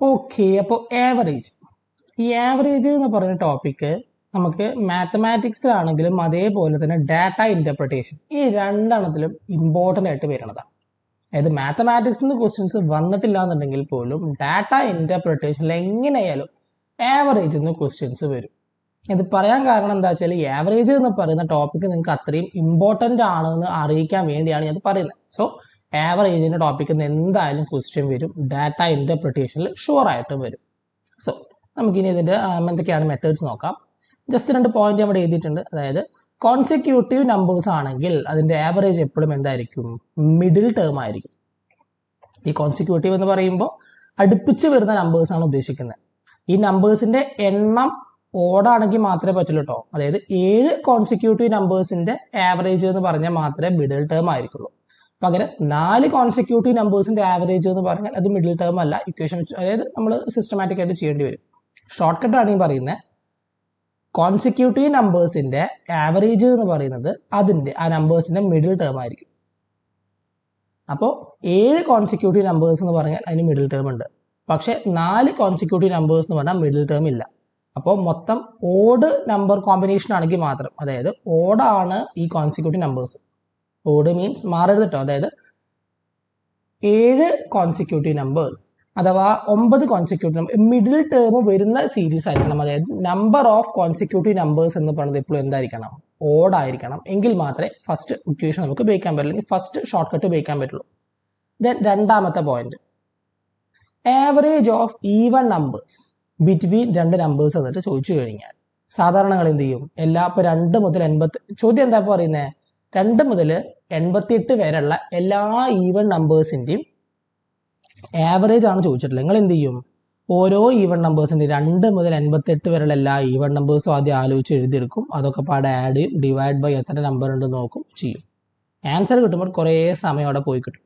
Okay, അപ്പോൾ average. ഈ average എന്ന് പറയുന്ന ടോപ്പിക്ക് നമുക്ക് മാത്തമാറ്റിക്സിലാണെങ്കിലും അതേപോലെ തന്നെ ഡാറ്റ ഇന്റർപ്രിട്ടേഷൻ, ഈ രണ്ടെണ്ണത്തിലും ഇമ്പോർട്ടൻ്റ് ആയിട്ട് വരുന്നതാണ്. അതായത് മാത്തമാറ്റിക്സിൽ നിന്ന് ക്വസ്റ്റ്യൻസ് വന്നിട്ടില്ല എന്നുണ്ടെങ്കിൽ പോലും ഡാറ്റ ഇന്റർപ്രിട്ടേഷനിൽ എങ്ങനെയായാലും ആവറേജ് നിന്ന് ക്വസ്റ്റ്യൻസ് വരും. ഇത് പറയാൻ കാരണം എന്താ വെച്ചാൽ ഈ ആവറേജ് എന്ന് പറയുന്ന ടോപ്പിക്ക് നിങ്ങൾക്ക് അത്രയും ഇമ്പോർട്ടൻ്റ് ആണെന്ന് അറിയിക്കാൻ വേണ്ടിയാണ് ഞാൻ പറയുന്നത്. സോ ആവറേജിന്റെ ടോപ്പിക്കിൽ നിന്ന് എന്തായാലും ക്വസ്റ്റ്യൻ വരും, ഡാറ്റ ഇന്റർപ്രിട്ടേഷനിൽ ഷുവർ ആയിട്ടും വരും. സോ നമുക്കിനി ഇതിൻ്റെ എന്തൊക്കെയാണ് മെത്തേഡ്സ് നോക്കാം. ജസ്റ്റ് 2 പോയിന്റ് അവിടെ എഴുതിയിട്ടുണ്ട്. അതായത് കോൺസിക്യൂട്ടീവ് നമ്പേഴ്സ് ആണെങ്കിൽ അതിൻ്റെ ആവറേജ് എപ്പോഴും എന്തായിരിക്കും? മിഡിൽ ടേം ആയിരിക്കും. ഈ കോൺസിക്യൂട്ടീവ് എന്ന് പറയുമ്പോൾ അടുപ്പിച്ച് വരുന്ന നമ്പേഴ്സ് ആണ് ഉദ്ദേശിക്കുന്നത്. ഈ നമ്പേഴ്സിന്റെ എണ്ണം ഓടാണെങ്കിൽ മാത്രമേ പറ്റുള്ളൂ കേട്ടോ. അതായത് 7 കോൺസിക്യൂട്ടീവ് നമ്പേഴ്സിന്റെ ആവറേജ് എന്ന് പറഞ്ഞാൽ മാത്രമേ മിഡിൽ ടേം ആയിരിക്കുള്ളൂ. പകരം 4 കോൺസിക്യൂട്ടീവ് നമ്പേഴ്സിന്റെ ആവറേജ് എന്ന് പറഞ്ഞാൽ അത് മിഡിൽ ടേം അല്ല. ഇക്വേഷൻ അതായത് നമ്മൾ സിസ്റ്റമാറ്റിക് ആയിട്ട് ചെയ്യേണ്ടി വരും. ഷോർട്ട് കട്ട് ആണ് ഈ പറയുന്നത്. കോൺസിക്യൂട്ടീവ് നമ്പേഴ്സിന്റെ ആവറേജ് എന്ന് പറയുന്നത് ആ നമ്പേഴ്സിന്റെ മിഡിൽ ടേം ആയിരിക്കും. അപ്പോൾ 7 കോൺസിക്യൂട്ടീവ് നമ്പേഴ്സ് എന്ന് പറഞ്ഞാൽ അതിന് മിഡിൽ ടേം ഉണ്ട്. പക്ഷെ 4 കോൺസിക്യൂട്ടീവ് നമ്പേഴ്സ് എന്ന് പറഞ്ഞാൽ മിഡിൽ ടേം ഇല്ല. അപ്പോൾ മൊത്തം ഓഡ് നമ്പർ കോമ്പിനേഷൻ ആണെങ്കിൽ മാത്രം, അതായത് ഓഡാണ് ഈ കോൺസിക്യൂട്ടീവ് നമ്പേഴ്സ്. ഓഡ് മീൻസ് മാറരുത് കേട്ടോ. അതായത് 7 കോൺസിക്യൂട്ടീവ് നമ്പേഴ്സ് അഥവാ 9 കോൺസിക്യൂട്ടീവ് നമ്പർ മിഡിൽ ടേം വരുന്ന സീരീസ് ആയിരിക്കണം. അതായത് നമ്പർ ഓഫ് കോൺസിക്യൂട്ടീവ് നമ്പേഴ്സ് എന്ന് പറയുന്നത് എപ്പോഴും എന്തായിരിക്കണം? ഓഡ് ആയിരിക്കണം. എങ്കിൽ മാത്രമേ ഫസ്റ്റ് ഇക്വേഷൻ നമുക്ക് ഉപയോഗിക്കാൻ പറ്റുള്ളൂ, ഫസ്റ്റ് ഷോർട്ട് കട്ട് ഉപയോഗിക്കാൻ പറ്റുള്ളൂ. ദെൻ രണ്ടാമത്തെ point, average of even numbers between 2 numbers എന്നിട്ട് ചോദിച്ചു കഴിഞ്ഞാൽ സാധാരണ നിങ്ങൾ എന്ത് ചെയ്യും? ഇപ്പോൾ 2 മുതൽ 80, ചോദ്യം എന്താ പറയുന്നത്? 2 മുതൽ 88 വരെയുള്ള എല്ലാ ഈവൺ നമ്പേഴ്സിൻ്റെയും ആവറേജ് ആണ് ചോദിച്ചിട്ടുള്ളത്. നിങ്ങൾ എന്ത് ചെയ്യും? ഓരോ ഈവൺ നമ്പേഴ്സിൻ്റെ 2 മുതൽ 88 വരെയുള്ള എല്ലാ ഈവൺ നമ്പേഴ്സും ആദ്യം ആലോചിച്ച് എഴുതിയെടുക്കും. അതൊക്കെ പാടെ ആഡ് ചെയ്യും, ഡിവൈഡ് ബൈ എത്ര നമ്പർ ഉണ്ട് നോക്കും, ചെയ്യും. ആൻസർ കിട്ടുമ്പോൾ കുറേ സമയം അവിടെ പോയി കിട്ടും.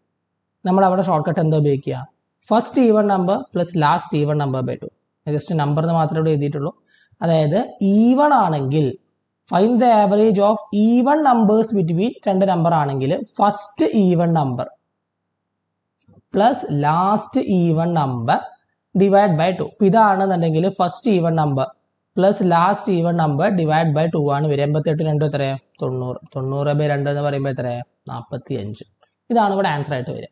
നമ്മൾ അവിടെ ഷോർട്ട് കട്ട് എന്താ ഉപയോഗിക്കുക? First even number plus last even number by 2. Just നമ്പറിന് മാത്രമേ ഇവിടെ എഴുതിയിട്ടുള്ളൂ. അതായത് ഈവൺ ആണെങ്കിൽ find the average of even numbers between 2 number ആണെങ്കിൽ first even number plus last even number divide by 2. ഇതാണെന്നുണ്ടെങ്കിൽ first even number plus last even number divide by 2 ആണ് വരിക. 88 2 എത്രയാണ്? 90. 90 ബൈ 2 എന്ന് പറയുമ്പോൾ എത്രയാണ്? 45. ഇതാണ് ഇവിടെ ആൻസർ ആയിട്ട് വരിക.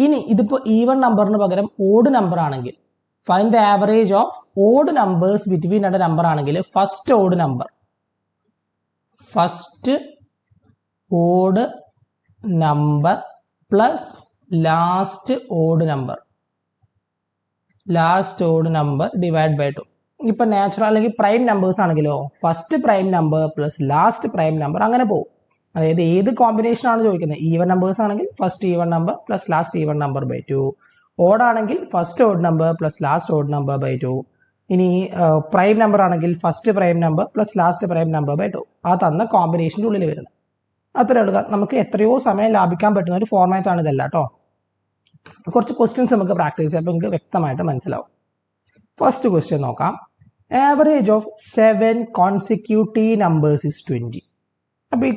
ഇനി ഇതിപ്പോൾ ഈവൺ നമ്പറിന് പകരം ഓഡ് നമ്പർ ആണെങ്കിൽ find the average of odd numbers between 2 number ആണെങ്കിൽ first odd number plus last odd number divide by 2. ഇപ്പൊ നാച്ചുറൽ അല്ലെങ്കിൽ പ്രൈം നമ്പേഴ്സ് ആണെങ്കിലോ first prime number plus last prime number അങ്ങനെ പോകും. അതായത് ഏത് കോമ്പിനേഷൻ ആണ് ചോദിക്കുന്നത്? ഈവൺ നമ്പേഴ്സ് ആണെങ്കിൽ first even number plus last even number by 2. Odd ആണെങ്കിൽ first odd number plus last odd number by 2. ഇനി പ്രൈം നമ്പർ ആണെങ്കിൽ first prime number plus last prime number by 2. ആ തന്ന കോമ്പിനേഷൻ്റെ ഉള്ളിൽ വരുന്നത്. അത്രയേ ഉള്ളൂ. നമുക്ക് എത്രയോ സമയം ലാഭിക്കാൻ പറ്റുന്ന ഒരു ഫോർമാറ്റ് ആണ് ഇതല്ല കേട്ടോ. കുറച്ച് ക്വസ്റ്റ്യൻസ് നമുക്ക് പ്രാക്ടീസ് ചെയ്യാം, അപ്പോൾ നിങ്ങൾക്ക് വ്യക്തമായിട്ട് മനസ്സിലാവും. ഫസ്റ്റ് ക്വസ്റ്റ്യൻ നോക്കാം. Average of 7 consecutive numbers is 20. അപ്പോൾ ഈ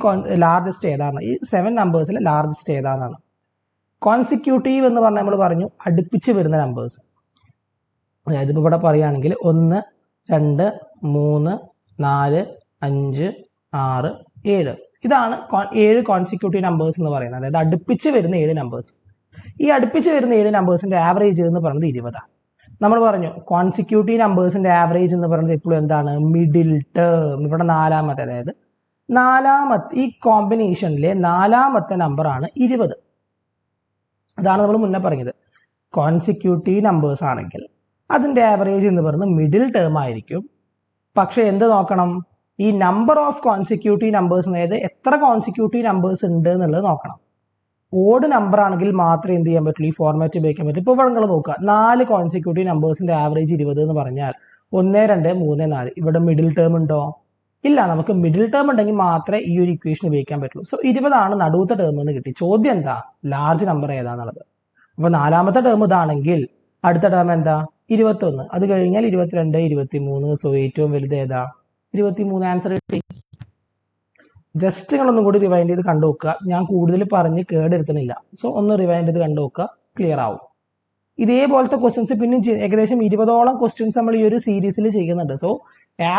ലാർജസ്റ്റ് ഏതാണ്? ഈ 7 നമ്പേഴ്സിൽ ലാർജസ്റ്റ് ഏതാണെന്നാണ്. കോൺസിക്യൂട്ടീവ് എന്ന് പറഞ്ഞാൽ നമ്മൾ പറഞ്ഞു അടുപ്പിച്ച് വരുന്ന നമ്പേഴ്സ്. അതായത് ഇപ്പോൾ ഇവിടെ പറയുകയാണെങ്കിൽ 1 2 3 4 5 6 7 ഇതാണ് 7 കോൺസിക്യൂട്ടീവ് നമ്പേഴ്സ് എന്ന് പറയുന്നത്. അതായത് അടുപ്പിച്ച് വരുന്ന 7 നമ്പേഴ്സ്. ഈ അടുപ്പിച്ച് വരുന്ന 7 നമ്പേഴ്സിന്റെ ആവറേജ് എന്ന് പറയുന്നത് 20 ആണ്. നമ്മൾ പറഞ്ഞു കോൺസിക്യൂട്ടീവ് നമ്പേഴ്സിന്റെ ആവറേജ് എന്ന് പറയുന്നത് എപ്പോഴും എന്താണ്? Middle term. ഇവിടെ നാലാമത്തെ, അതായത് ഈ കോമ്പിനേഷനിലെ 4ാമത്തെ നമ്പറാണ് 20. അതാണ് നമ്മൾ മുന്നേ പറഞ്ഞത്. കോൺസിക്യൂട്ടീവ് നമ്പേഴ്സ് ആണെങ്കിൽ അതിൻ്റെ ആവറേജ് എന്ന് പറയുന്നത് മിഡിൽ ടേം ആയിരിക്കും. പക്ഷെ എന്ത് നോക്കണം? ഈ നമ്പർ ഓഫ് കോൺസിക്യൂട്ടീവ് നമ്പേഴ്സ്, അതായത് എത്ര കോൺസിക്യൂട്ടീവ് നമ്പേഴ്സ് ഉണ്ട് എന്നുള്ളത് നോക്കണം. ഓഡ് നമ്പർ ആണെങ്കിൽ മാത്രമേ എന്ത് ചെയ്യാൻ പറ്റുള്ളൂ? ഈ ഫോർമാറ്റ് ഉപയോഗിക്കാൻ പറ്റും. ഇപ്പോൾ ഇവിടെ നിങ്ങൾ നോക്കുക, 4 കോൺസിക്യൂട്ടീവ് നമ്പേഴ്സിന്റെ ആവറേജ് 20 എന്ന് പറഞ്ഞാൽ 1 2 3 4. ഇവിടെ മിഡിൽ ടേം ഉണ്ടോ? ഇല്ല. നമുക്ക് മിഡിൽ ടേം ഉണ്ടെങ്കിൽ മാത്രമേ ഈ ഒരു ഇക്വേഷൻ ഉപയോഗിക്കാൻ പറ്റുള്ളൂ. സോ 20 ആണ് നടുവത്തെ ടേം എന്ന് കിട്ടി. ചോദ്യം എന്താ? ലാർജ് നമ്പർ ഏതാന്നുള്ളത്. അപ്പോൾ 4ാമത്തെ ടേം ഇതാണെങ്കിൽ അടുത്ത ടേം എന്താ? 21. അത് കഴിഞ്ഞാൽ 22 23. സോ ഏറ്റവും വലുത് ഏതാ? 23. ആൻസർ കിട്ടി. ജസ്റ്റ് നിങ്ങളൊന്നും കൂടി റിവൈൻഡ് ചെയ്ത് കണ്ടു നോക്കുക. ഞാൻ കൂടുതൽ പറഞ്ഞ് കേടെടുത്തണില്ല. സോ ഒന്ന് റിവൈൻഡ് ചെയ്ത് കണ്ടു നോക്കുക, ക്ലിയർ ആവും. ഇതേപോലത്തെ ക്വസ്റ്റ്യൻസ് പിന്നെ ഏകദേശം 20ഓളം ക്വസ്റ്റ്യൻസ് നമ്മൾ ഈ ഒരു സീരീസിൽ ചെയ്യുന്നുണ്ട്. സോ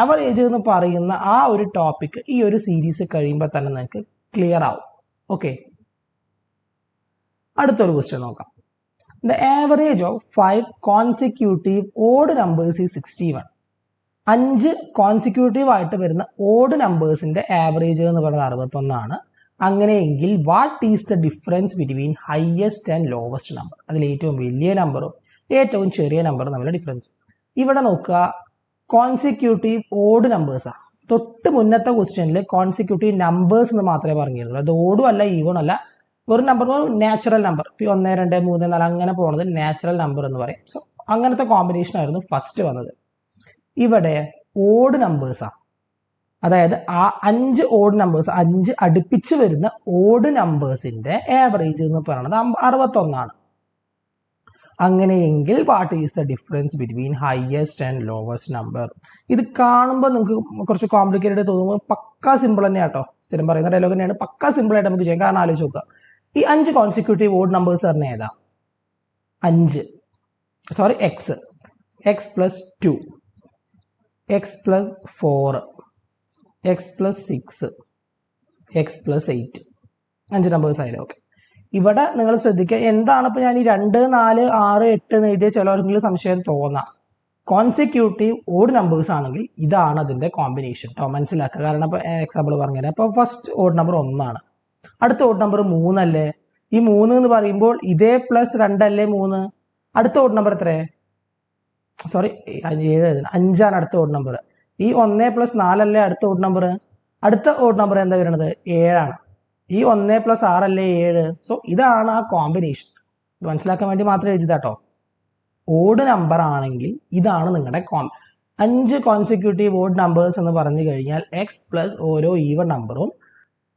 ആവറേജ് എന്ന് പറയുന്ന ആ ഒരു ടോപ്പിക് ഈ ഒരു സീരീസ് കഴിയുമ്പോൾ തന്നെ നിങ്ങൾക്ക് ക്ലിയർ ആവും. ഓക്കെ, അടുത്തൊരു ക്വസ്റ്റ്യൻ നോക്കാം. The average of 5 consecutive odd numbers is 61. 5 consecutive ആയിട്ട് വരുന്ന ഓഡ് നമ്പേഴ്സിന്റെ ആവറേജ് എന്ന് പറയുന്നത് 61 അങ്ങനെയെങ്കിൽ what is the difference between highest and lowest number? അതിൽ ഏറ്റവും വലിയ നമ്പറും ഏറ്റവും ചെറിയ നമ്പറും തമ്മിലുള്ള ഡിഫറൻസ്. ഇവിടെ നോക്കുക, കോൺസിക്യൂട്ടീവ് ഓഡ് നമ്പേഴ്സാണ്. തൊട്ട് മുന്നത്തെ ക്വസ്റ്റ്യനിൽ കോൺസിക്യൂട്ടീവ് നമ്പേഴ്സ് എന്ന് മാത്രമേ പറഞ്ഞിരുന്നുള്ളൂ. അത് ഓടും അല്ല ഈവണും അല്ല, ഒരു നമ്പർ നാച്ചുറൽ നമ്പർ. ഇപ്പോൾ 1, 2, 3, 4 അങ്ങനെ പോകുന്നത് നാച്ചുറൽ നമ്പർ എന്ന് പറയും. സോ അങ്ങനത്തെ കോമ്പിനേഷൻ ആയിരുന്നു ഫസ്റ്റ് വന്നത്. ഇവിടെ ഓഡ് നമ്പേഴ്സാണ്. അതായത് ആ 5 ഓഡ് നമ്പേഴ്സ്, 5 അടുപ്പിച്ച് വരുന്ന ഓഡ് നമ്പേഴ്സിന്റെ ആവറേജ് എന്ന് പറയുന്നത് 61. അങ്ങനെയെങ്കിൽ what is the difference between highest and lowest number? ഇത് കാണുമ്പോൾ നിങ്ങൾക്ക് കുറച്ച് കോംപ്ലിക്കേറ്റഡ് തോന്നുമ്പോൾ പക്കാ സിമ്പിൾ തന്നെയാണ് കേട്ടോ. സ്ഥിരം പറയുന്ന ഡയലോഗ് തന്നെയാണ്, പക്കാ സിമ്പിൾ ആയിട്ട് നമുക്ക് ചെയ്യാം. കാരണം ആലോചിച്ച് നോക്കുക, ഈ 5 കോൺസിക്യൂട്ടീവ് ഓഡ് നമ്പേഴ്സ് പറഞ്ഞ ഏതാ? 5 X plus 2, X plus 4, X plus 6, X plus 8. 5 numbers ആയാലും ഓക്കെ. ഇവിടെ നിങ്ങൾ ശ്രദ്ധിക്കുക, എന്താണ് ഇപ്പോൾ ഞാൻ ഈ 2, 4, 6, 8 എന്ന് എഴുതിയ ചിലവർക്കെങ്കിലും സംശയം തോന്നാം. കോൺസിക്യൂട്ടീവ് ഓഡ് നമ്പേഴ്സ് ആണെങ്കിൽ ഇതാണ് അതിൻ്റെ കോമ്പിനേഷൻ കേട്ടോ, മനസ്സിലാക്കുക. കാരണം ഇപ്പോൾ എക്സാമ്പിൾ പറഞ്ഞുതരാം. അപ്പോൾ ഫസ്റ്റ് ഓഡ് നമ്പർ 1, അടുത്ത ഓഡ് നമ്പർ 3 അല്ലേ? ഈ 3 എന്ന് പറയുമ്പോൾ ഇതേ പ്ലസ് 2 അല്ലേ 3? അടുത്ത ഓഡ് നമ്പർ എത്രേ? സോറി 5 അടുത്ത ഓഡ് നമ്പർ. ഈ 1 + 4 അല്ലേ അടുത്ത ഓഡ് നമ്പർ? അടുത്ത ഓഡ് നമ്പർ എന്താ വരുന്നത്? 7. ഈ 1 + 6 അല്ലേ 7? സോ ഇതാണ് ആ കോമ്പിനേഷൻ. ഇത് മനസ്സിലാക്കാൻ വേണ്ടി മാത്രം എഴുതിയതാട്ടോ. ഓഡ് നമ്പർ ആണെങ്കിൽ ഇതാണ് നിങ്ങളുടെ 5 കോൺസിക്യൂട്ടീവ് ഓഡ് നമ്പേഴ്സ് എന്ന് പറഞ്ഞു കഴിഞ്ഞാൽ എക്സ് പ്ലസ് ഓരോ ഈവൻ നമ്പറും.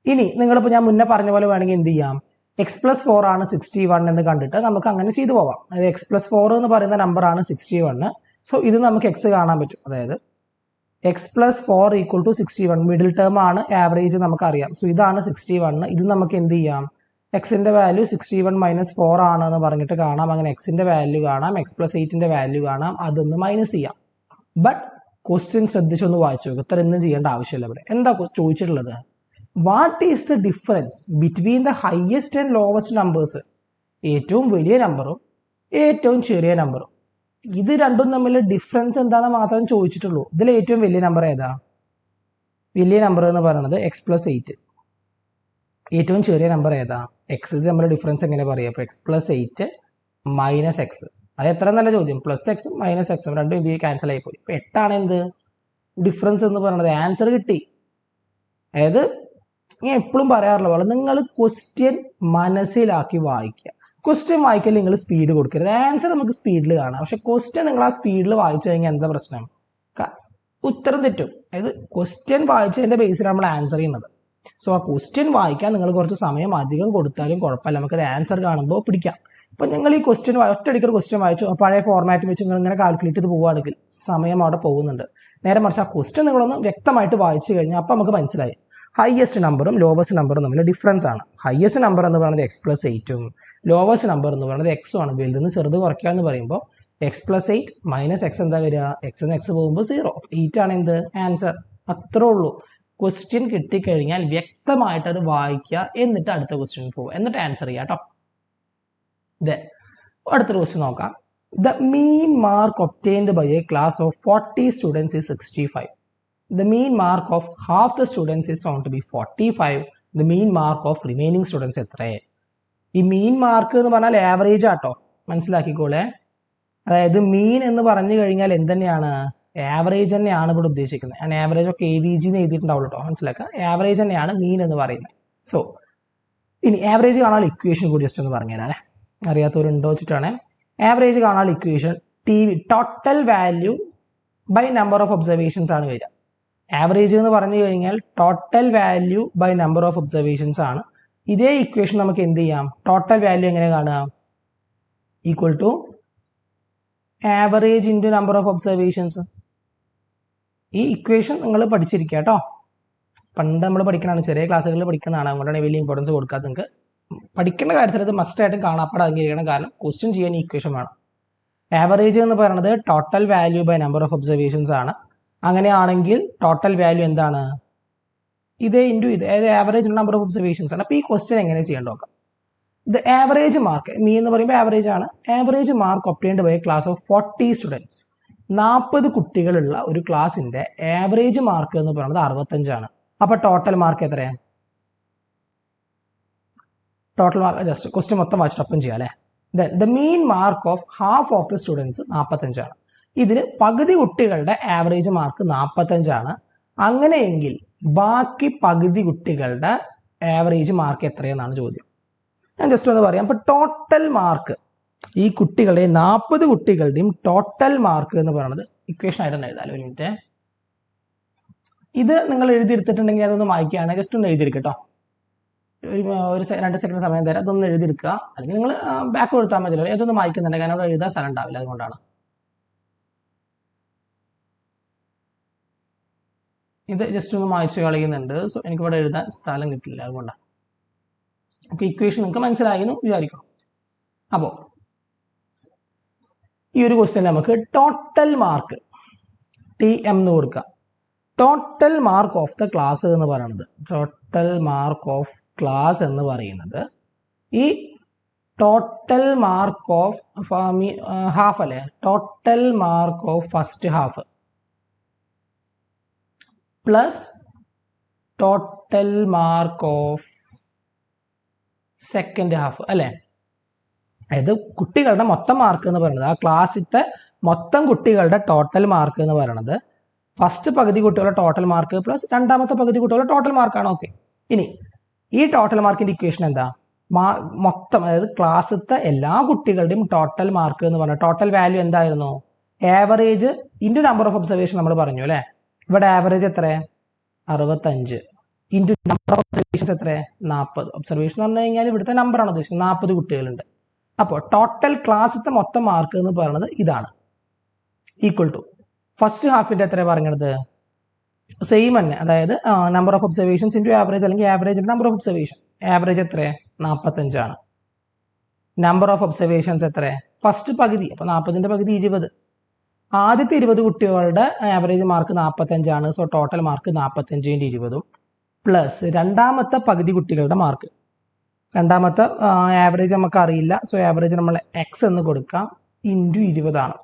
ഇനി നിങ്ങളിപ്പോൾ ഞാൻ മുന്നേ പറഞ്ഞ പോലെ വേണമെങ്കിൽ എന്ത് ചെയ്യാം, എക്സ് പ്ലസ് 4 ആണ് 61 എന്ന് കണ്ടിട്ട് നമുക്ക് അങ്ങനെ ചെയ്തു പോവാം. അതായത് എക്സ് പ്ലസ് 4 എന്ന് പറയുന്ന നമ്പറാണ് 61. സോ ഇത് നമുക്ക് എക്സ് കാണാൻ പറ്റും. അതായത് x plus 4 equal to 61. Middle term ആണ്, ആവറേജ് നമുക്കറിയാം. സോ ഇതാണ് 61. ഇത് നമുക്ക് എന്ത് ചെയ്യാം, എക്സിന്റെ വാല്യൂ 61 - 4 ആണെന്ന് പറഞ്ഞിട്ട് കാണാം. അങ്ങനെ എക്സിന്റെ വാല്യൂ കാണാം, എക്സ് പ്ലസ് 8ന്റെ വാല്യൂ കാണാം, അതൊന്ന് മൈനസ് ചെയ്യാം. ബട്ട് ക്വസ്റ്റ്യൻ ശ്രദ്ധിച്ചൊന്ന് വായിച്ചു നോക്കുക. ഇത്ര ഒന്നും ചെയ്യേണ്ട ആവശ്യമില്ല. ഇവിടെ എന്താ ചോദിച്ചിട്ടുള്ളത്? What is the difference between the highest and lowest numbers? ഏറ്റവും വലിയ നമ്പറും ഏറ്റവും ചെറിയ നമ്പറും. ഇത് രണ്ടും തമ്മിലുള്ള ഡിഫറൻസ് എന്താണെന്ന് മാത്രം ചോദിച്ചിട്ടുള്ളൂ. ഇതിൽ ഏറ്റവും വലിയ നമ്പർ ഏതാ? വലിയ നമ്പർ എന്ന് പറയുന്നത് എക്സ് പ്ലസ് 8. ഏറ്റവും ചെറിയ നമ്പർ ഏതാ? എക്സ്. ഇത് നമ്മുടെ ഡിഫറൻസ് എങ്ങനെ പറയാം? അപ്പോൾ എക്സ് പ്ലസ് 8 മൈനസ് എക്സ്. അത് എത്ര നല്ല ചോദ്യം. പ്ലസ് എക്സും മൈനസ് എക്സും രണ്ടും ഇത് ക്യാൻസൽ ആയി പോയി. ഇപ്പോൾ 8 എന്ത് ഡിഫറൻസ് എന്ന് പറയുന്നത്? ആൻസർ കിട്ടി. അതായത് ഞാൻ എപ്പോഴും പറയാറുള്ള പോലെ നിങ്ങൾ ക്വസ്റ്റ്യൻ മനസ്സിലാക്കി വായിക്കുക. ക്വസ്റ്റ്യൻ വായിക്കൽ നിങ്ങൾ സ്പീഡ് കൊടുക്കരുത്. ആൻസർ നമുക്ക് സ്പീഡിൽ കാണാം, പക്ഷെ ക്വസ്റ്റ്യൻ നിങ്ങൾ ആ സ്പീഡിൽ വായിച്ചു കഴിഞ്ഞാൽ എന്താ പ്രശ്നം? ഉത്തരം തെറ്റും. അതായത് ക്വസ്റ്റ്യൻ വായിച്ചതിൻ്റെ ബേസിലാണ് നമ്മൾ ആൻസർ ചെയ്യുന്നത്. സോ ആ ക്വസ്റ്റ്യൻ വായിക്കാൻ നിങ്ങൾ കുറച്ച് സമയം അധികം കൊടുത്താലും കുഴപ്പമില്ല, നമുക്കത് ആൻസർ കാണുമ്പോൾ പിടിക്കാം. അപ്പോൾ നിങ്ങൾ ഈ ക്വസ്റ്റ്യൻ ഒറ്റയടിക്കൊരു ക്വസ്റ്റ്യൻ വായിച്ചു പഴയ ഫോർമാറ്റ് വെച്ച് നിങ്ങൾ ഇങ്ങനെ കാൽക്കുലേറ്റ് ചെയ്ത് പോവുകയാണെങ്കിൽ സമയം അവിടെ പോകുന്നുണ്ട്. നേരെ മറിച്ച് ആ ക്വസ്റ്റ്യൻ നിങ്ങളൊന്ന് വ്യക്തമായിട്ട് വായിച്ചു കഴിഞ്ഞാൽ അപ്പം നമുക്ക് മനസ്സിലായി ഹയസ്റ്റ് നമ്പറും ലോവസ്റ്റ് നമ്പറും തമ്മിൽ ഡിഫറൻസ് ആണ്. ഹയസ്റ്റ് നമ്പർ എന്ന് പറയുന്നത് എക്സ് പ്ലസ് 8ഉം ലോവസ്റ്റ് നമ്പർ എന്ന് പറയുന്നത് എക്സും ആണ്. വലുതെന്ന് ചെറുത് കുറയ്ക്കുക എന്ന് പറയുമ്പോൾ എക്സ് പ്ലസ് 8 മൈനസ് എക്സ് എന്താ വരിക? എക്സ് എന്ന് എക്സ് പോകുമ്പോൾ 0. 8 ആണ് എന്ത് ആൻസർ. അത്രേ ഉള്ളൂ. ക്വസ്റ്റ്യൻ കിട്ടിക്കഴിഞ്ഞാൽ വ്യക്തമായിട്ട് അത് വായിക്കുക, എന്നിട്ട് അടുത്ത ക്വസ്റ്റ്യൻ പോവുക, എന്നിട്ട് ആൻസർ ചെയ്യുക കേട്ടോ. അടുത്തൊരു ക്വസ്റ്റ്യൻ നോക്കാം. The mean mark obtained by a class of 40 students is 65. The mean mark of half the students is found to be 45. The mean mark of remaining students എത്രയാണ്? ഈ മീൻ മാർക്ക് എന്ന് പറഞ്ഞാൽ ആവറേജ് ആട്ടോ, മനസ്സിലാക്കിക്കോളെ. അതായത് മീൻ എന്ന് പറഞ്ഞു കഴിഞ്ഞാൽ എന്തെന്നെയാണ്? ആവറേജ് തന്നെയാണ് ഇവിടെ ഉദ്ദേശിക്കുന്നത്. ഞാൻ ആവറേജ് ഒക്കെ AVG എന്ന് എഴുതിയിട്ടുണ്ടാവുള്ളൂ കേട്ടോ, മനസ്സിലാക്കുക. ആവറേജ് തന്നെയാണ് മീൻ എന്ന് പറയുന്നത്. സോ ഇനി ആവറേജ് കാണാനുള്ള ഇക്വേഷൻ കൂടി ജസ്റ്റ് ഒന്ന് പറഞ്ഞുതരാം. അറിയാത്തവരുണ്ടോ വെച്ചിട്ടാണ്. ആവറേജ് കാണാനുള്ള equation total value by number of observations ആണ് വരിക. ആവറേജ് എന്ന് പറഞ്ഞു കഴിഞ്ഞാൽ total value by number of observations ആണ്. ഇതേ ഇക്വേഷൻ നമുക്ക് എന്ത് ചെയ്യാം? ടോട്ടൽ വാല്യൂ എങ്ങനെ കാണുക? Equal to average into number of observations. ഈ ഇക്വേഷൻ നിങ്ങൾ പഠിച്ചിരിക്കുക കേട്ടോ. പണ്ട് നമ്മൾ പഠിക്കണതാണ്, ചെറിയ ക്ലാസ്സുകളിൽ പഠിക്കുന്നതാണ്. അതുകൊണ്ടാണ് വലിയ ഇമ്പോർട്ടൻസ് കൊടുക്കാതെ. നിങ്ങൾക്ക് പഠിക്കേണ്ട കാര്യത്തിൽ ഇത് മസ്റ്റായിട്ടും കാണാപ്പാടാക്കിയിരിക്കണം. കാരണം ക്വസ്റ്റ്യൻ ചെയ്യാൻ ഈ ഇക്വേഷൻ വേണം. ആവറേജ് എന്ന് പറയുന്നത് total value by number of observations ആണ്. അങ്ങനെയാണെങ്കിൽ ടോട്ടൽ വാല്യൂ എന്താണ്? ഇത് ഇൻറ്റു ഇത്, അതായത് ആവറേജ് നമ്പർ ഓഫ് ഒബ്സർവേഷൻസ് ആണ്. അപ്പോൾ ഈ ക്വസ്റ്റ്യൻ എങ്ങനെ ചെയ്യാൻ നോക്കാം. ദ ആവറേജ് മാർക്ക്, മീ എന്ന് പറയുമ്പോൾ ആവറേജ് ആണ്. Average mark obtained by class of 40 students. 40 കുട്ടികളുള്ള ഒരു ക്ലാസിന്റെ ആവറേജ് മാർക്ക് എന്ന് പറയുന്നത് 65 ആണ്. അപ്പൊ ടോട്ടൽ മാർക്ക് എത്രയാണ്? ടോട്ടൽ മാർക്ക് ജസ്റ്റ് ക്വസ്റ്റ്യൻ മൊത്തം വായിച്ചിട്ടൊപ്പം ചെയ്യാം അല്ലേ. The mean mark of half of the students 45 ആണ്. ഇതിൽ പകുതി കുട്ടികളുടെ ആവറേജ് മാർക്ക് 45 ആണ്. അങ്ങനെയെങ്കിൽ ബാക്കി പകുതി കുട്ടികളുടെ ആവറേജ് മാർക്ക് എത്രയെന്നാണ് ചോദ്യം. ഞാൻ ജസ്റ്റ് ഒന്ന് പറയാം. അപ്പോൾ ടോട്ടൽ മാർക്ക്, ഈ കുട്ടികളുടെ 40 കുട്ടികളുടെയും ടോട്ടൽ മാർക്ക് എന്ന് പറയുന്നത് ഇക്വേഷൻ ആയിട്ട് തന്നെ എഴുതാം. ഒരു മിനിറ്റ്, ഇത് നിങ്ങൾ എഴുതിയെടുത്തിട്ടുണ്ടെങ്കിൽ അതൊന്ന് വായിക്കുകയാണ്. ജസ്റ്റ് ഒന്ന് എഴുതിയെടുക്കട്ടോ. ഒരു 2 സെക്കൻഡ് സമയം തരാം, അതൊന്ന് എഴുതിയെടുക്കുക. അല്ലെങ്കിൽ നിങ്ങൾ ബാക്ക് കൊടുത്താൽ മതിയല്ലോ. ഏതൊന്ന് വായിക്കുന്നുണ്ട്, കാരണം അവിടെ എഴുതാൻ സ്ഥലം ഉണ്ടാവില്ല, അതുകൊണ്ടാണ്. ഇത് ജസ്റ്റ് ഒന്ന് വായിച്ച് കളയുന്നുണ്ട്. സോ എനിക്കിവിടെ എഴുതാൻ സ്ഥലം കിട്ടില്ല, അതുകൊണ്ടാണ്. ഓക്കെ, ഇക്വേഷൻ നിങ്ങൾക്ക് മനസ്സിലായി എന്ന് വിചാരിക്കണം. അപ്പോൾ ഈ ഒരു ക്വസ്റ്റ്യൻ നമുക്ക് ടോട്ടൽ മാർക്ക് TM എന്ന് കൊടുക്കാം. Total mark of the class എന്ന് പറയുന്നത്, ടോട്ടൽ മാർക്ക് ഓഫ് ക്ലാസ് എന്ന് പറയുന്നത് ഈ ടോട്ടൽ മാർക്ക് ഓഫ് ഹാഫ് അല്ലേ, total mark of first half plus total mark of second half അല്ലേ. അതായത് കുട്ടികളുടെ മൊത്തം മാർക്ക് എന്ന് പറയുന്നത്, ആ ക്ലാസ്സിലത്തെ മൊത്തം കുട്ടികളുടെ ടോട്ടൽ മാർക്ക് എന്ന് പറയുന്നത് ഫസ്റ്റ് പകുതി കുട്ടികളുടെ ടോട്ടൽ മാർക്ക് പ്ലസ് രണ്ടാമത്തെ പകുതി കുട്ടികളുടെ ടോട്ടൽ മാർക്കാണ്. ഓക്കെ, ഇനി ഈ ടോട്ടൽ മാർക്കിന്റെ ഇക്വേഷൻ എന്താ? മൊത്തം, അതായത് ക്ലാസ്സിലത്തെ എല്ലാ കുട്ടികളുടെയും ടോട്ടൽ മാർക്ക് എന്ന് പറഞ്ഞാൽ ടോട്ടൽ വാല്യൂ എന്തായിരുന്നു? Average into number of observation നമ്മൾ പറഞ്ഞു അല്ലേ. ഇവിടെ ആവറേജ് എത്ര? 65 ഇൻറ്റു നമ്പർ ഓഫ് ഒബ്സർവേഷൻസ് എത്ര? 40. ഒബ്സർവേഷൻ എന്ന് പറഞ്ഞു കഴിഞ്ഞാൽ ഇവിടുത്തെ നമ്പറാണ് ഉദ്ദേശിക്കുന്നത്. 40 കുട്ടികളുണ്ട്. അപ്പോൾ ടോട്ടൽ ക്ലാസ്സിലത്തെ മൊത്തം മാർക്ക് എന്ന് പറയുന്നത് ഇതാണ്, ഈക്വൽ ടു ഫസ്റ്റ് ഹാഫിന്റെ എത്ര പറഞ്ഞത്? സെയിം തന്നെ, അതായത് number of observations into average, അല്ലെങ്കിൽ average number of observation. Average എത്ര? 45 ആണ്. നമ്പർ ഓഫ് ഒബ്സർവേഷൻസ് എത്ര? ഫസ്റ്റ് പകുതി, അപ്പോൾ 40ന്റെ പകുതി 20. ആദ്യത്തെ 20 കുട്ടികളുടെ ആവറേജ് മാർക്ക് 45 ആണ്. സോ ടോട്ടൽ മാർക്ക് 45 × 20 പ്ലസ് രണ്ടാമത്തെ പകുതി കുട്ടികളുടെ മാർക്ക്. രണ്ടാമത്തെ ആവറേജ് നമുക്ക് അറിയില്ല, സോ ആവറേജ് നമ്മൾ X എന്ന് കൊടുക്കാം, ഇൻറ്റു 20 ആണ്.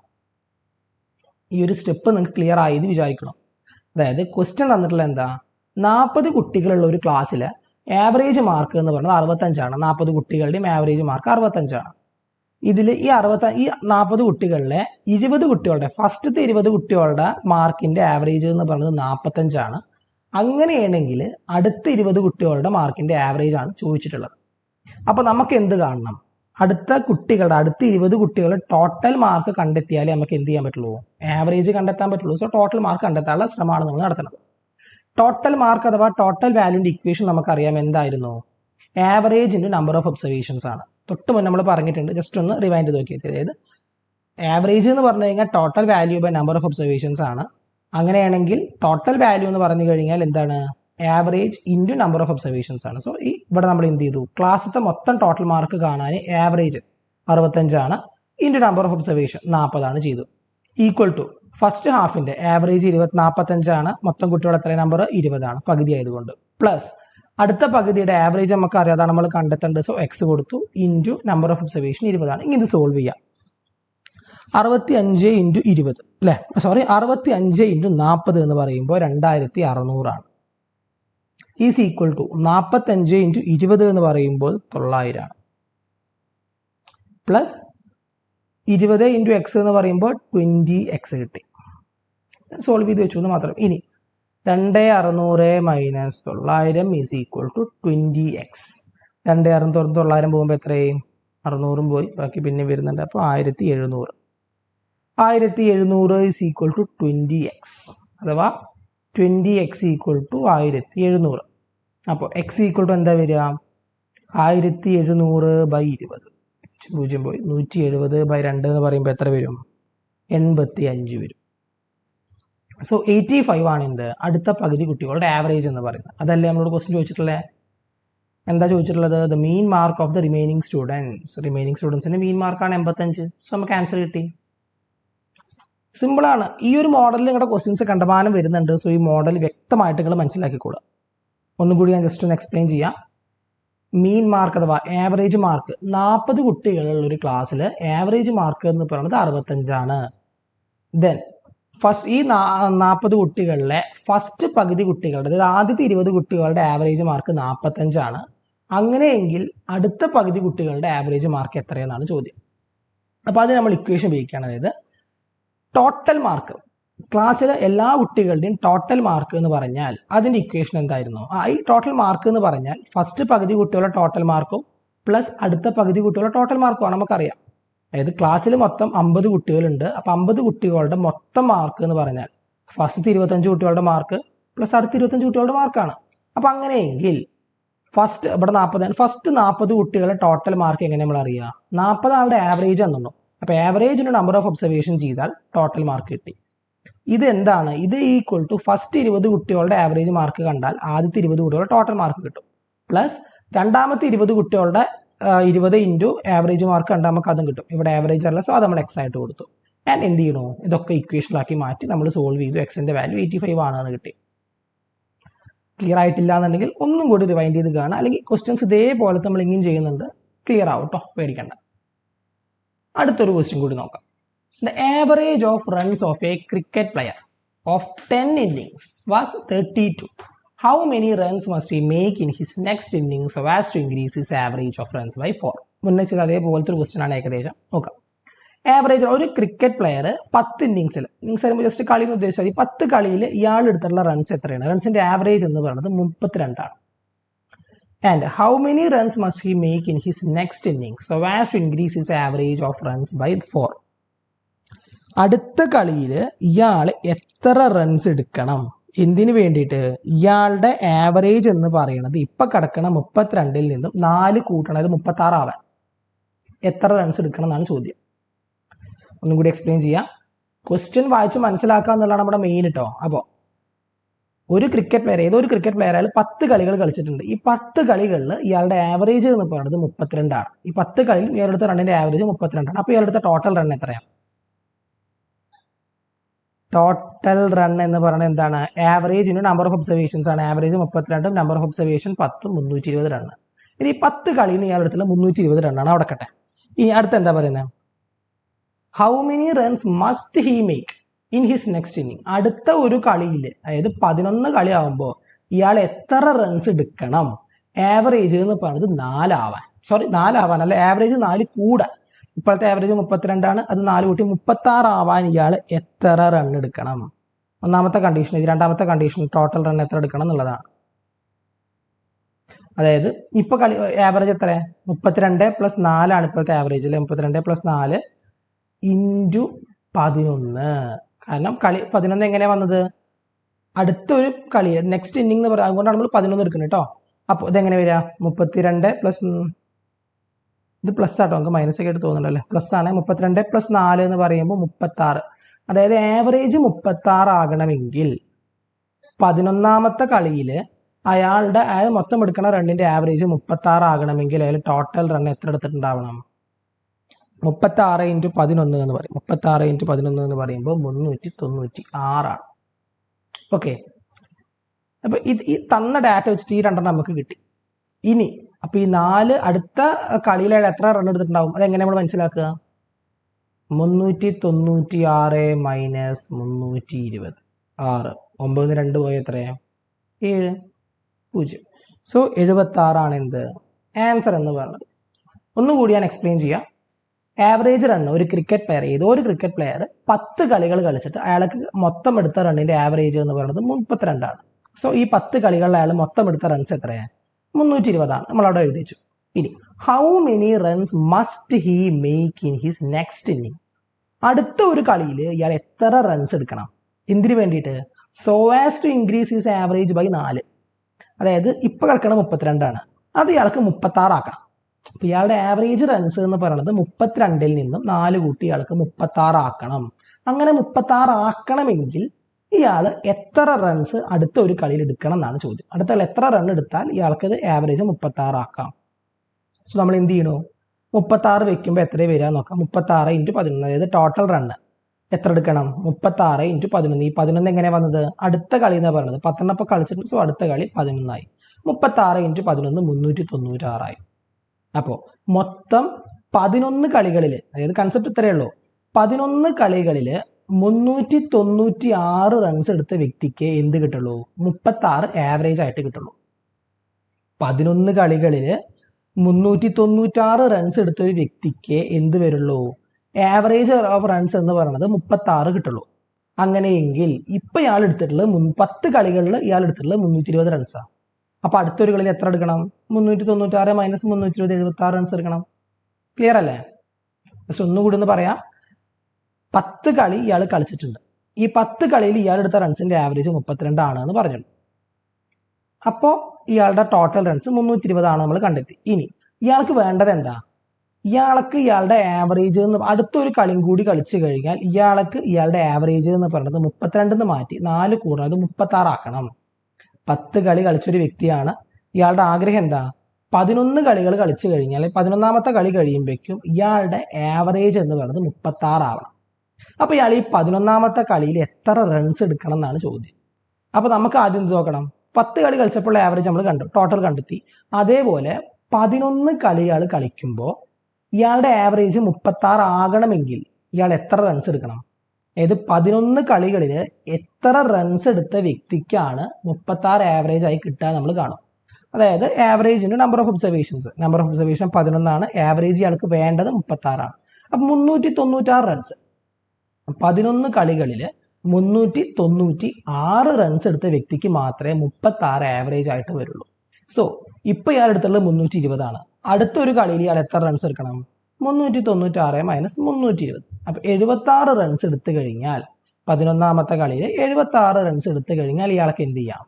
ഈ ഒരു സ്റ്റെപ്പ് നിങ്ങൾക്ക് ക്ലിയർ ആയെന്ന് വിചാരിക്കണം. അതായത് ക്വസ്റ്റ്യൻ തന്നിട്ടുള്ള എന്താ? 40 കുട്ടികളുള്ള ഒരു ക്ലാസ്സിൽ ആവറേജ് മാർക്ക് എന്ന് പറയുന്നത് 65 ആണ്. 40 കുട്ടികളുടെയും ആവറേജ് മാർക്ക് 65 ആണ്. ഇതിൽ ഈ 40 കുട്ടികളിലെ 20 കുട്ടികളുടെ, ഫസ്റ്റത്തെ 20 കുട്ടികളുടെ മാർക്കിന്റെ ആവറേജ് എന്ന് പറയുന്നത് 45 ആണ്. അങ്ങനെയാണെങ്കിൽ അടുത്ത 20 കുട്ടികളുടെ മാർക്കിന്റെ ആവറേജ് ആണ് ചോദിച്ചിട്ടുള്ളത്. അപ്പൊ നമുക്ക് എന്ത് കാണണം? അടുത്ത 20 കുട്ടികളുടെ ടോട്ടൽ മാർക്ക് കണ്ടെത്തിയാലേ നമുക്ക് എന്ത് ചെയ്യാൻ പറ്റുള്ളൂ? ആവറേജ് കണ്ടെത്താൻ പറ്റുള്ളൂ. സോ ടോട്ടൽ മാർക്ക് കണ്ടെത്താനുള്ള ശ്രമമാണ് നമ്മൾ നടത്തുന്നത്. ടോട്ടൽ മാർക്ക് അഥവാ ടോട്ടൽ വാല്യൂന്റെ ഇക്വേഷൻ നമുക്കറിയാം എന്തായിരുന്നു? Average into number of observations ആണ്. തൊട്ട് മുന്നേ നമ്മൾ പറഞ്ഞിട്ടുണ്ട്, ജസ്റ്റ് ഒന്ന് റിവൈൻഡ് ചെയ്ത് നോക്കിയത്. അതായത് ആവറേജ് എന്ന് പറഞ്ഞു കഴിഞ്ഞാൽ total value by number of observations ആണ്. അങ്ങനെയാണെങ്കിൽ ടോട്ടൽ വാല്യൂ എന്ന് പറഞ്ഞു കഴിഞ്ഞാൽ എന്താണ്? Average into number of observations ആണ്. സോ ഇവിടെ നമ്മൾ എന്ത് ചെയ്തു? ക്ലാസ്സിലത്തെ മൊത്തം ടോട്ടൽ മാർക്ക് കാണാൻ ആവറേജ് 65 ആണ്, ഇൻറ്റു നമ്പർ ഓഫ് ഒബ്സർവേഷൻ 40 ആണ് ചെയ്തു, ഈക്വൽ ടു ഫസ്റ്റ് ഹാഫിന്റെ ആവറേജ് 45 ആണ്, മൊത്തം കുട്ടികൾ എത്ര നമ്പർ? 20 ആണ്, പകുതി ആയതുകൊണ്ട്, പ്ലസ് അടുത്ത പകുതിയുടെ ആവറേജ് നമുക്ക് അറിയാതെ നമ്മൾ കണ്ടെത്തേണ്ടത്. സോ X കൊടുത്തു, ഇൻറ്റു നമ്പർ ഓഫ് ഒബ്സർവേഷൻ 20 ആണ്. ഇനി ഇത് സോൾവ് ചെയ്യാം. 65 × 20 അല്ലേ, സോറി 65 × 40 എന്ന് പറയുമ്പോൾ 2600 ആണ്. ഈസ് ഈക്വൽ ടു 45 × 20 എന്ന് പറയുമ്പോൾ 900 ആണ്, പ്ലസ് 20 × X എന്ന് പറയുമ്പോൾ 20X കിട്ടി. സോൾവ് ചെയ്ത് വെച്ചു എന്ന് മാത്രം. ഇനി 2600 minus 900 is equal to 20X. 2600 പോകുമ്പോൾ എത്രയും? 600 പോയി, ബാക്കി പിന്നെ വരുന്നുണ്ട്. അപ്പോൾ 1700. 1700 ഈസ് ഈക്വൽ ടു 20X, അഥവാ 20X ഈക്വൽ ടു 1700. അപ്പോൾ X ഈക്വൽ ടു എന്താ വരിക? 1700/20. 0 പോയി, 170/2 എന്ന് പറയുമ്പോൾ എത്ര വരും? 85 വരും. സോ 85 ആണ് എന്ത്? അടുത്ത പകുതി കുട്ടികളുടെ ആവറേജ് എന്ന് പറയുന്നത്. അതല്ലേ നമ്മളോട് ക്വസ്റ്റ്യൻ ചോദിച്ചിട്ടുള്ളത്? എന്താ ചോദിച്ചിട്ടുള്ളത്? The mean mark of the remaining students. Remaining സ്റ്റുഡൻസിന്റെ മീൻ മാർക്കാണ് 85. സോ നമുക്ക് ആൻസർ കിട്ടി. സിമ്പിളാണ്. ഈ ഒരു മോഡലിൽ നിങ്ങളുടെ ക്വസ്റ്റ്യൻസ് കണ്ടമാനം വരുന്നുണ്ട്. സോ ഈ മോഡൽ വ്യക്തമായിട്ട് നിങ്ങൾ മനസ്സിലാക്കിക്കോളുക. ഒന്നും കൂടി ഞാൻ ജസ്റ്റ് ഒന്ന് എക്സ്പ്ലെയിൻ ചെയ്യാം. മീൻ മാർക്ക് അഥവാ ആവറേജ് മാർക്ക് 40 കുട്ടികളുള്ള ഒരു ക്ലാസ്സിൽ ആവറേജ് മാർക്ക് എന്ന് പറയുന്നത് 65ആണ്. ദെൻ ഫസ്റ്റ് ഈ 40 കുട്ടികളിലെ ഫസ്റ്റ് പകുതി കുട്ടികളുടെ, അതായത് ആദ്യത്തെ 20 കുട്ടികളുടെ ആവറേജ് മാർക്ക് 45ആണ്. അങ്ങനെയെങ്കിൽ അടുത്ത പകുതി കുട്ടികളുടെ ആവറേജ് മാർക്ക് എത്രയെന്നാണ് ചോദ്യം. അപ്പോൾ അത് നമ്മൾ ഇക്വേഷൻ ഉപയോഗിക്കുകയാണ്. അതായത് ടോട്ടൽ മാർക്ക്, ക്ലാസ്സിലെ എല്ലാ കുട്ടികളുടെയും ടോട്ടൽ മാർക്ക് എന്ന് പറഞ്ഞാൽ അതിൻ്റെ ഇക്വേഷൻ എന്തായിരുന്നു? ഈ ടോട്ടൽ മാർക്ക് എന്ന് പറഞ്ഞാൽ ഫസ്റ്റ് പകുതി കുട്ടികളുടെ ടോട്ടൽ മാർക്കും പ്ലസ് അടുത്ത പകുതി കുട്ടികളുടെ ടോട്ടൽ മാർക്കുമാണ് നമുക്കറിയാം. അതായത് ക്ലാസ്സിൽ മൊത്തം 50 കുട്ടികളുണ്ട്. അപ്പോൾ 50 കുട്ടികളുടെ മൊത്തം മാർക്ക് എന്ന് പറഞ്ഞാൽ ഫസ്റ്റ് 25 കുട്ടികളുടെ മാർക്ക് പ്ലസ് അടുത്ത 25 കുട്ടികളുടെ മാർക്കാണ്. അപ്പം അങ്ങനെയെങ്കിൽ ഫസ്റ്റ് ഇവിടെ 40, ഫസ്റ്റ് 40 കുട്ടികളുടെ ടോട്ടൽ മാർക്ക് എങ്ങനെ നമ്മൾ അറിയുക? 40 ആളുടെ ആവറേജ് എന്നുണ്ടോ. അപ്പോൾ ആവറേജിന് നമ്പർ ഓഫ് ഒബ്സർവേഷൻ ചെയ്താൽ ടോട്ടൽ മാർക്ക് കിട്ടി. ഇത് എന്താണ്? ഇത് ഈക്വൽ ടു ഫസ്റ്റ് 20 കുട്ടികളുടെ ആവറേജ് മാർക്ക് കണ്ടാൽ ആദ്യത്തെ 20 കുട്ടികളുടെ ടോട്ടൽ മാർക്ക് കിട്ടും. പ്ലസ് രണ്ടാമത്തെ 20 കുട്ടികളുടെ 20 ഇൻറ്റു ആവറേജ് മാർക്ക് കണ്ടാൽ നമുക്ക് അതും കിട്ടും. ഇവിടെ ആവറേജ് അല്ല, സോ അത് നമ്മൾ എക്സ് ആയിട്ട് കൊടുത്തു. ആൻഡ് എന്ത് ചെയ്യണോ, ഇതൊക്കെ ഇക്വേഷനിലാക്കി മാറ്റി നമ്മൾ സോൾവ് ചെയ്തു. എക്സിന്റെ വാല്യൂ 85 ആണെന്ന് കിട്ടി. ക്ലിയർ ആയിട്ടില്ല എന്നുണ്ടെങ്കിൽ ഒന്നും കൂടി റിവൈൻഡ് ചെയ്ത് കാണുക, അല്ലെങ്കിൽ ക്വസ്റ്റ്യൻസ് ഇതേപോലെ നമ്മൾ ഇങ്ങനെ ചെയ്യുന്നുണ്ട്. ക്ലിയർ ആവും കേട്ടോ, പേടിക്കണ്ട. അടുത്തൊരു ക്വസ്റ്റ്യൻ കൂടി നോക്കാം. The average of runs of a cricket player of 10 innings was 32. How many runs must he make in his next innings so as to increase his average of runs by 4? മുന്നേ ചെയ്ത അതേപോലത്തെ ഒരു question ആണ്. ഏകദേശം നോക്കാം. Average ഒരു cricket player 10 ഇന്നിങ്സിൽ, innings വരുമ്പോൾ ജസ്റ്റ് കളി എന്ന് ഉദ്ദേശിച്ചാൽ 10 കളിയിൽ ഇയാൾ എടുത്തിട്ടുള്ള റൺസ് എത്രയാണ്? റൺസിന്റെ ആവറേജ് എന്ന് പറയുന്നത് 32 ആണ്. And how many runs must he make in his next innings so as to increase his average of runs by 4? അടുത്ത കളിയിൽ ഇയാൾ എത്ര റൺസ് എടുക്കണം? എന്തിനു വേണ്ടിയിട്ട്? ഇയാളുടെ ആവറേജ് എന്ന് പറയുന്നത് ഇപ്പം കിടക്കണ 32-ൽ നിന്നും 4 കൂട്ടണം, അത് 36 ആവാൻ എത്ര റൺസ് എടുക്കണം എന്നാണ് ചോദ്യം. ഒന്നും കൂടി എക്സ്പ്ലെയിൻ ചെയ്യാം. ക്വസ്റ്റ്യൻ വായിച്ച് മനസ്സിലാക്കുക എന്നുള്ളതാണ് നമ്മുടെ മെയിൻ കേട്ടോ. അപ്പോൾ ഒരു ക്രിക്കറ്റ് പ്ലെയർ, ഏതോ ഒരു ക്രിക്കറ്റ് പ്ലെയർ അയാൾ 10 കളികൾ കളിച്ചിട്ടുണ്ട്. ഈ 10 കളികളിൽ ഇയാളുടെ ആവറേജ് എന്ന് പറയുന്നത് 32 ആണ്. ഈ 10 കളിയിൽ ഇയാളുടെ റണ്ണിന്റെ ആവറേജ് 32 ആണ്. അപ്പോൾ ഇയാളുടെ ടോട്ടൽ റൺ എത്രയാണ്? ടോട്ടൽ റൺ എന്ന് പറയുന്നത് എന്താണ്? ആവറേജിന് നമ്പർ ഓഫ് ഒബ്സർവേഷൻസ് ആണ്. Average 32, number of observation 10, 320 run. ഇനി 10 കളിയിൽ നിന്ന് ഇയാളുടെ 320 റണ്ണാണ്. അവിടെ കട്ടെ. ഇനി അടുത്ത് എന്താ പറയുന്നത്? How many runs must he make in his next inning? അടുത്ത ഒരു കളിയിൽ, അതായത് 11 കളി ആവുമ്പോൾ ഇയാൾ എത്ര റൺസ് എടുക്കണം? ആവറേജ് എന്ന് പറയുന്നത് 4 ആവാൻ, സോറി 4 ആവാൻ അല്ല, ആവറേജ് 4 കൂടാൻ. ഇപ്പോഴത്തെ ആവറേജ് 32 ആണ്. അത് 4 കൂട്ടി 36 ആവാൻ ഇയാൾ എത്ര റൺ എടുക്കണം? ഒന്നാമത്തെ കണ്ടീഷൻ. ഇത് രണ്ടാമത്തെ കണ്ടീഷൻ, ടോട്ടൽ റൺ എത്ര എടുക്കണം എന്നുള്ളതാണ്. അതായത് ഇപ്പൊ കളി ആവറേജ് എത്ര? 32 + 4 ആണ് ഇപ്പോഴത്തെ ആവറേജ് അല്ലെ. 32 + 4 ഇൻറ്റു 11. കാരണം കളി 11 എങ്ങനെയാ വന്നത്? അടുത്തൊരു കളി നെക്സ്റ്റ് ഇന്നിംഗ് എന്ന് പറയാം. അതുകൊണ്ടാണ് നമ്മൾ 11 എടുക്കുന്നത് കേട്ടോ. അപ്പോൾ ഇതെങ്ങനെ വരിക? 32 പ്ലസ്, ഇത് പ്ലസ് ആട്ടോ, നമുക്ക് മൈനസ് ഒക്കെ ആയിട്ട് തോന്നുന്നുണ്ടല്ലേ. പ്ലസ് ആണ്. 32 + 4 എന്ന് പറയുമ്പോൾ 36. അതായത് ആവറേജ് 36 ആകണമെങ്കിൽ 11ാമത്തെ കളിയിൽ അയാൾ മൊത്തം എടുക്കുന്ന റണ്ണിന്റെ ആവറേജ് 36 ആകണമെങ്കിൽ അയാൾ ടോട്ടൽ റൺ എത്ര എടുത്തിട്ടുണ്ടാവണം? 36 × 11 എന്ന് പറയും. 36 × 11 എന്ന് പറയുമ്പോൾ 396 ആണ്. ഓക്കെ. അപ്പൊ ഈ തന്ന ഡാറ്റ വെച്ചിട്ട് ഈ രണ്ടെണ്ണം നമുക്ക് കിട്ടി. ഇനി അപ്പൊ ഈ 4 അടുത്ത കളിയിൽ എത്ര റൺ എടുത്തിട്ടുണ്ടാവും? അതെങ്ങനെ നമ്മൾ മനസ്സിലാക്കുക? 396 മൈനസ് 320, 6. 9 2 പോയ എത്രയാണ്? 7, 0. സോ 76 ആണ് എന്ത് ആൻസർ എന്ന് പറയുന്നത്. ഒന്നുകൂടി ഞാൻ എക്സ്പ്ലെയിൻ ചെയ്യാം. ആവറേജ് റൺ ഒരു ക്രിക്കറ്റ് പ്ലെയർ, ഏതോ ഒരു ക്രിക്കറ്റ് പ്ലെയർ 10 കളികൾ കളിച്ചിട്ട് അയാൾക്ക് മൊത്തം എടുത്ത റണ്ണിന്റെ ആവറേജ് എന്ന് പറയുന്നത് 32 ആണ്. സോ ഈ 10 കളികളിൽ അയാൾ മൊത്തം എടുത്ത റൺസ് എത്രയാണ്? 320 ആണ്. നമ്മളവിടെ എഴുതി വെച്ചു. ഇനി how many runs must he make in his next inning? അടുത്ത ഒരു കളിയിൽ ഇയാൾ എത്ര റൺസ് എടുക്കണം? എന്തിനു വേണ്ടിയിട്ട്? So as to increase his average by 4. അതായത് ഇപ്പൊ കളിക്കണം 32 ആണ്, അത് ഇയാൾക്ക് 36 ആക്കണം. അപ്പൊ ഇയാളുടെ ആവറേജ് റൺസ് എന്ന് പറയുന്നത് 32-ൽ നിന്നും 4 കൂട്ടി ഇയാൾക്ക് 36 ആക്കണം. അങ്ങനെ 36 ആക്കണമെങ്കിൽ ഇയാൾ എത്ര റൺസ് അടുത്ത ഒരു കളിയിൽ എടുക്കണം എന്നാണ് ചോദ്യം. അടുത്ത കളി എത്ര റൺ എടുത്താൽ ഇയാൾക്ക് അത് ആവറേജ് 36 ആക്കാം? സോ നമ്മൾ എന്ത് ചെയ്യണു? 36 വെക്കുമ്പോൾ എത്ര വരിക നോക്കാം. 36 × 11, അതായത് ടോട്ടൽ റണ്ണ്. എത്ര എടുക്കണം? 36 ഇൻറ്റു 11. ഈ 11 എങ്ങനെയാണ് വന്നത്? അടുത്ത കളി എന്നാണ് പറയുന്നത്. 10 ഇപ്പോൾ കളിച്ചിട്ടുണ്ട്. സോ അടുത്ത കളി 11 36 ഇൻറ്റു 11 396 അപ്പോൾ മൊത്തം 11 കളികളിൽ, അതായത് കൺസെപ്റ്റ് ഇത്രയേ ഉള്ളൂ, 11 കളികളിൽ 396 റൺസ് എടുത്ത വ്യക്തിക്ക് എന്ത് കിട്ടുള്ളൂ? 36 ആവറേജ് ആയിട്ട് കിട്ടുള്ളൂ. 11 കളികളിൽ 396 റൺസ് എടുത്ത ഒരു വ്യക്തിക്ക് എന്ത് വരുള്ളൂ? ആവറേജ് ഓഫ് റൺസ് എന്ന് പറയുന്നത് 36 കിട്ടുള്ളൂ. അങ്ങനെയെങ്കിൽ ഇപ്പൊ ഇയാൾ എടുത്തിട്ടുള്ളത് 10 കളികളിൽ ഇയാൾ എടുത്തിട്ടുള്ളത് 320 റൺസാണ്. അപ്പൊ അടുത്തൊരു കളിയിൽ എത്ര എടുക്കണം? 396 മൈനസ് 320 76 റൺസ് എടുക്കണം. ക്ലിയർ അല്ലേ? പക്ഷെ ഒന്നുകൂടി ഒന്ന് പറയാം. 10 കളി ഇയാൾ കളിച്ചിട്ടുണ്ട്. ഈ 10 കളിയിൽ ഇയാൾ എടുത്ത റൺസിന്റെ ആവറേജ് 32 ആണ് എന്ന് പറഞ്ഞു. അപ്പോൾ ഇയാളുടെ ടോട്ടൽ റൺസ് 320 ആണ് നമ്മൾ കണ്ടെത്തി. ഇനി ഇയാൾക്ക് വേണ്ടത് എന്താ? ഇയാളുടെ ആവറേജ് എന്ന് അടുത്തൊരു കളിയും കൂടി കളിച്ചു കഴിഞ്ഞാൽ ഇയാളുടെ ആവറേജ് എന്ന് പറയുന്നത് 32 മാറ്റി 4 കൂടാതെ 36 ആക്കണം. 10 കളി കളിച്ചൊരു വ്യക്തിയാണ്. ഇയാളുടെ ആഗ്രഹം എന്താ? 11 കളികൾ കളിച്ചു കഴിഞ്ഞാൽ 11ാമത്തെ കളി കഴിയുമ്പോഴേക്കും ഇയാളുടെ ആവറേജ് എന്ന് പറയുന്നത് 36 ആവണം. അപ്പൊ ഇയാൾ ഈ 11ാമത്തെ കളിയിൽ എത്ര റൺസ് എടുക്കണം എന്നാണ് ചോദ്യം. അപ്പൊ നമുക്ക് ആദ്യം എന്ത് നോക്കണം? 10 കളി കളിച്ചപ്പോൾ ആവറേജ് നമ്മൾ കണ്ടു, ടോട്ടൽ കണ്ടെത്തി. അതേപോലെ 11 കളി ഇയാൾ കളിക്കുമ്പോൾ ഇയാളുടെ ആവറേജ് 36 ആകണമെങ്കിൽ ഇയാൾ എത്ര റൺസ് എടുക്കണം? അതായത് 11 കളികളിൽ എത്ര റൺസ് എടുത്ത വ്യക്തിക്കാണ് 36 ആവറേജ് ആയി കിട്ടുക നമ്മൾ കാണും. അതായത് ആവറേജിന് നമ്പർ ഓഫ് ഒബ്സർവേഷൻ 11 ആണ്. ആവറേജ് ഇയാൾക്ക് വേണ്ടത് 36 ആണ്. അപ്പൊ 396 റൺസ് 11 കളികളിൽ 396 റൺസ് എടുത്ത വ്യക്തിക്ക് മാത്രമേ 36 ആവറേജ് ആയിട്ട് വരുള്ളൂ. സോ ഇപ്പൊ ഇയാൾ എടുത്തുള്ളത് 320 ആണ്. അടുത്തൊരു കളിയിൽ ഇയാൾ എത്ര റൺസ് എടുക്കണം? 396 മൈനസ് 320. അപ്പൊ 76 റൺസ് എടുത്തു കഴിഞ്ഞാൽ 11ാമത്തെ കളിയിൽ 76 റൺസ് എടുത്തു കഴിഞ്ഞാൽ ഇയാൾക്ക് എന്ത് ചെയ്യാം?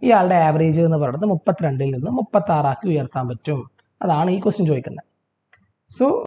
ഇയാളുടെ ആവറേജ് എന്ന് പറയുന്നത് 32ൽ നിന്ന് 36 ആക്കി ഉയർത്താൻ പറ്റും. അതാണ് ഈ ക്വസ്റ്റ്യൻ ചോദിക്കുന്നത്. സോ